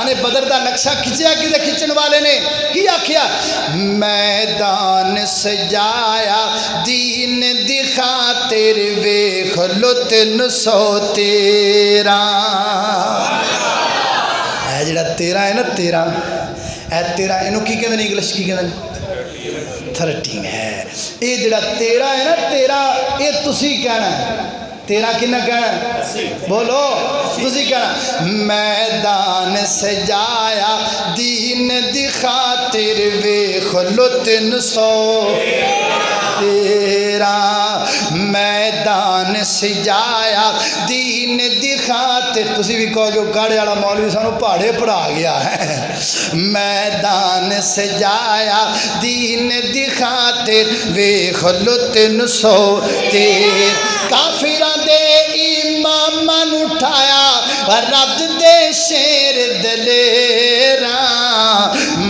मैदान बदर का नक्शा खिंचया कि खिंचण वाले ने की आखिया, मैदान सजाया दीन दी खातिर वेख लुत्न सौ तेरा। है जिहड़ा तेरा है ना, तेरा है तेरा, इनू की कहते हैं इंग्लिश की कहते हैं 13 है। ये जिहड़ा तेरा है ना, तेरा ये तुसी कहना है, तेरा किन्ना कहना, बोलो तुसी कहना। मैदान सजाया दीन दी खातिर वेख लुत्न सौ तेरा। मैदान सजाया दीन दी खातिर, तुसी भी कहोगे गाड़े वाला मौलवी सानू पहाड़े पढ़ा गया है। मैदान सजाया दीन दी खातिर वेख लुत्न सौ तेर। काफिरां दे इमामां नूं उठाया रब दे शेर दलेरा।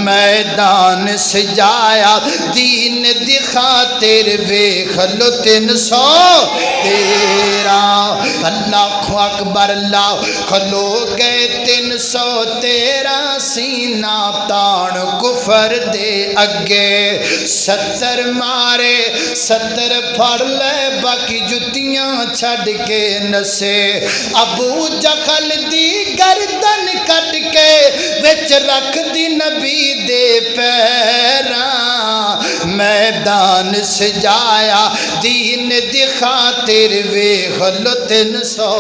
मैदान सजाया दीन दी खातिर वेख लुत्न सौ तेरा। अल्लाह अकबर अल्लाह खलो गए 313 सीना तान कुफर दे अगे। 70 मारे 70 फड़ ले बाकी जुतियां छड़ के नसे। अबू जखल दी गर्दन कट के विच रख दी नबी दे पैरा। मैदान सजाया दीन दी खातिर वेख लुत्न सौ